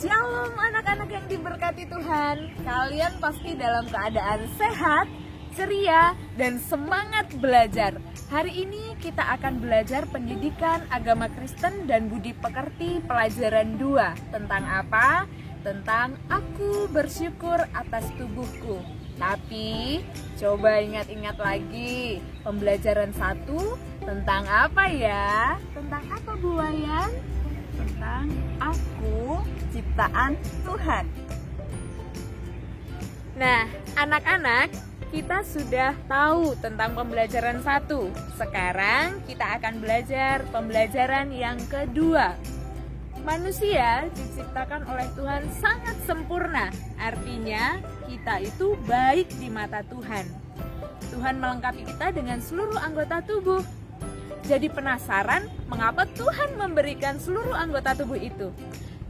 Shalom anak-anak yang diberkati Tuhan. Kalian pasti dalam keadaan sehat, ceria, dan semangat belajar. Hari ini kita akan belajar pendidikan agama Kristen dan budi pekerti pelajaran 2. Tentang apa? Tentang aku bersyukur atas tubuhku. Tapi coba ingat-ingat lagi, pembelajaran 1 tentang apa ya? Tentang apa Bu Wayan? Tentang aku ciptaan Tuhan. Nah, anak-anak, kita sudah tahu tentang pembelajaran 1. Sekarang kita akan belajar pembelajaran yang kedua. Manusia diciptakan oleh Tuhan sangat sempurna. Artinya kita itu baik di mata Tuhan. Tuhan melengkapi kita dengan seluruh anggota tubuh. Jadi penasaran mengapa Tuhan memberikan seluruh anggota tubuh itu?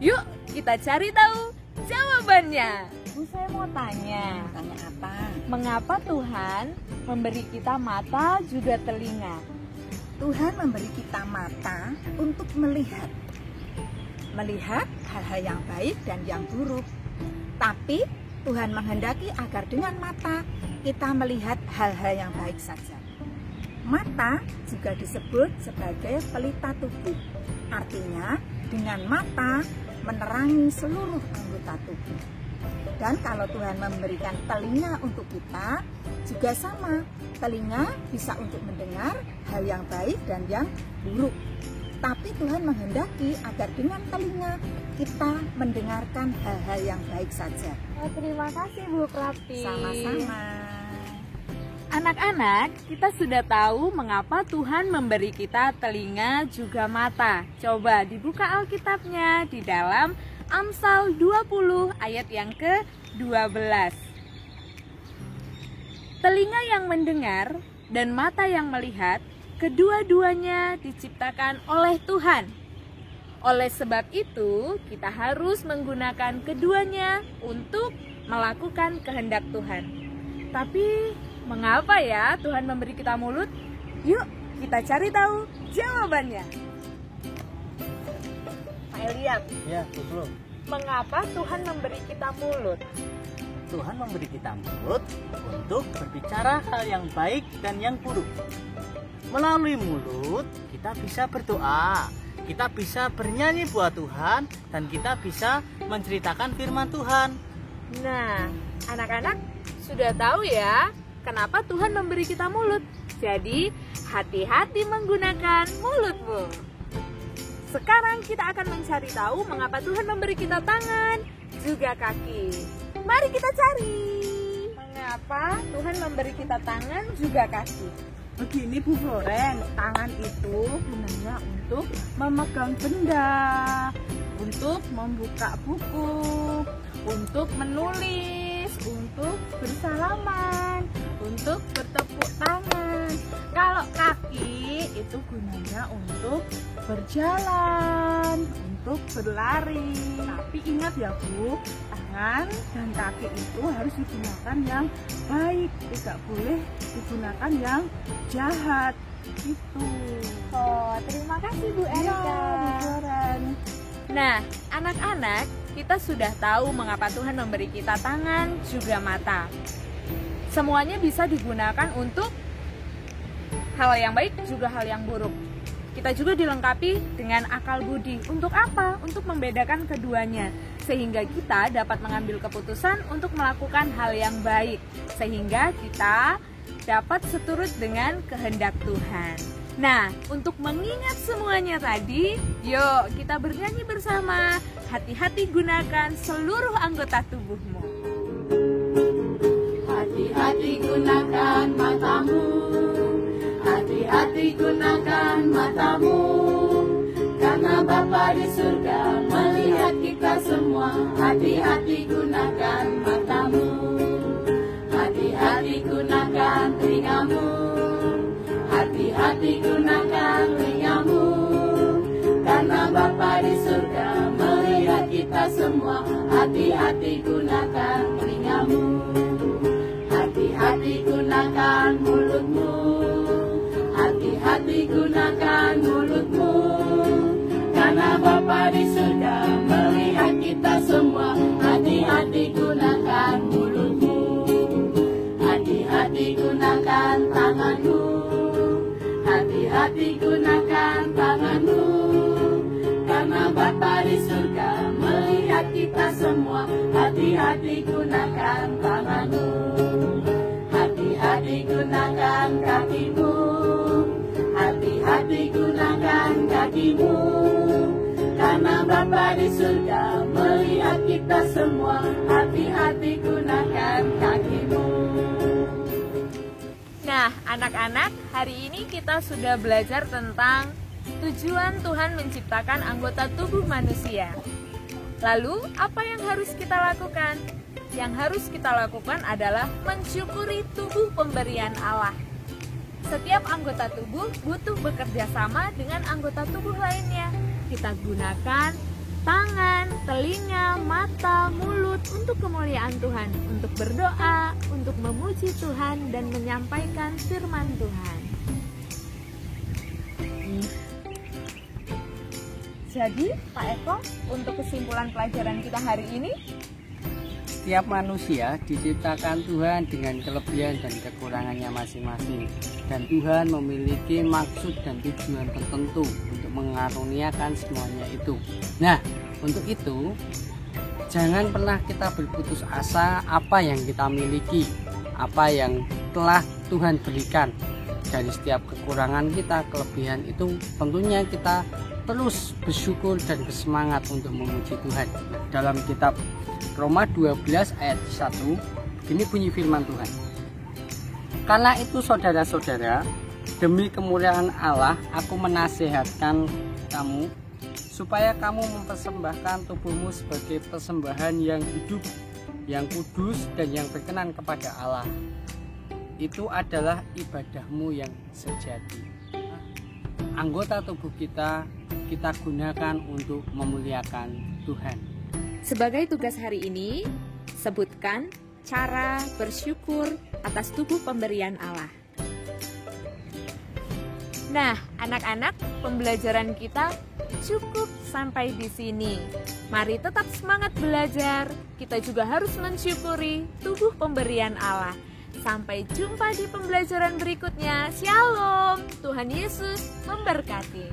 Yuk kita cari tahu jawabannya. Bu, saya mau tanya. Tanya apa? Mengapa Tuhan memberi kita mata juga telinga? Tuhan memberi kita mata untuk melihat hal-hal yang baik dan yang buruk. Tapi Tuhan menghendaki agar dengan mata kita melihat hal-hal yang baik saja. Mata juga disebut sebagai pelita tubuh. Artinya dengan mata menerangi seluruh anggota tubuh. Dan kalau Tuhan memberikan telinga untuk kita, juga sama. Telinga bisa untuk mendengar hal yang baik dan yang buruk. Tapi Tuhan menghendaki agar dengan telinga kita mendengarkan hal-hal yang baik saja. Terima kasih Bu Prati. Sama-sama. Anak-anak, kita sudah tahu mengapa Tuhan memberi kita telinga juga mata. Coba dibuka Alkitabnya di dalam Amsal 20 ayat yang ke-12. Telinga yang mendengar dan mata yang melihat, kedua-duanya diciptakan oleh Tuhan. Oleh sebab itu, kita harus menggunakan keduanya untuk melakukan kehendak Tuhan. Tapi, mengapa ya Tuhan memberi kita mulut? Yuk, kita cari tahu jawabannya. Pak Eliab. Ya, betul. Mengapa Tuhan memberi kita mulut? Tuhan memberi kita mulut untuk berbicara hal yang baik dan yang buruk. Melalui mulut, kita bisa berdoa, kita bisa bernyanyi buat Tuhan, dan kita bisa menceritakan firman Tuhan. Nah, anak-anak sudah tahu ya, kenapa Tuhan memberi kita mulut. Jadi, hati-hati menggunakan mulut, Bu. Sekarang kita akan mencari tahu mengapa Tuhan memberi kita tangan, juga kaki. Mari kita cari. Mengapa Tuhan memberi kita tangan, juga kaki? Begini Bu Floren, tangan itu gunanya untuk memegang benda, untuk membuka buku, untuk menulis, untuk bersalaman, untuk bertepuk tangan. Kalau kaki itu gunanya untuk berjalan, untuk berlari. Tapi ingat ya Bu, tangan dan kaki itu harus digunakan yang baik, tidak boleh digunakan yang jahat. Itu. Oh, terima kasih Bu Erika. Bu Floren. Nah, anak-anak, kita sudah tahu mengapa Tuhan memberi kita tangan juga mata. Semuanya bisa digunakan untuk hal yang baik juga hal yang buruk. Kita juga dilengkapi dengan akal budi. Untuk apa? Untuk membedakan keduanya. Sehingga kita dapat mengambil keputusan untuk melakukan hal yang baik. Sehingga kita dapat seturut dengan kehendak Tuhan. Nah, untuk mengingat semuanya tadi, yuk kita bernyanyi bersama. Hati-hati gunakan seluruh anggota tubuhmu. Hati-hati gunakan matamu, hati-hati gunakan matamu, karena Bapa di surga melihat kita semua. Hati-hati gunakan matamu, hati-hati gunakan telingamu, hati-hati gunakan telingamu, karena Bapa di surga melihat kita semua. Hati-hati gunakan telingamu, hati-hati gunakan mulutmu, hati-hati gunakan mulutmu, karena Bapa di surga melihat kita semua. Hati-hati gunakan mulutmu, hati-hati gunakan tanganmu, hati-hati gunakan tanganmu, karena Bapa di surga melihat kita semua. Hati-hati gunakan tanganmu, hati-hati gunakan kakimu, hati-hati gunakan kakimu, karena Bapa di surga melihat kita semua. Hati-hati gunakan kakimu. Nah, anak-anak, hari ini kita sudah belajar tentang tujuan Tuhan menciptakan anggota tubuh manusia. Lalu, apa yang harus kita lakukan? Yang harus kita lakukan adalah mensyukuri tubuh pemberian Allah. Setiap anggota tubuh butuh bekerja sama dengan anggota tubuh lainnya. Kita gunakan tangan, telinga, mata, mulut untuk kemuliaan Tuhan, untuk berdoa, untuk memuji Tuhan, dan menyampaikan firman Tuhan. Jadi, Pak Eko, untuk kesimpulan pelajaran kita hari ini, setiap manusia diciptakan Tuhan dengan kelebihan dan kekurangannya masing-masing. Dan Tuhan memiliki maksud dan tujuan tertentu untuk mengaruniakan semuanya itu. Nah, untuk itu, jangan pernah kita berputus asa apa yang kita miliki, apa yang telah Tuhan berikan. Dari setiap kekurangan kita, kelebihan itu tentunya kita terus bersyukur dan bersemangat untuk memuji Tuhan. Dalam kitab Roma 12 ayat 1, ini bunyi firman Tuhan. Karena itu saudara-saudara, demi kemuliaan Allah, aku menasihatkan kamu supaya kamu mempersembahkan tubuhmu sebagai persembahan yang hidup, yang kudus, dan yang berkenan kepada Allah. Itu adalah ibadahmu yang sejati. Anggota tubuh kita gunakan untuk memuliakan Tuhan. sebagai tugas hari ini, sebutkan cara bersyukur atas tubuh pemberian Allah. Nah, anak-anak, pembelajaran kita cukup sampai di sini. Mari tetap semangat belajar. Kita juga harus mensyukuri tubuh pemberian Allah. Sampai jumpa di pembelajaran berikutnya. Shalom. Tuhan Yesus memberkati.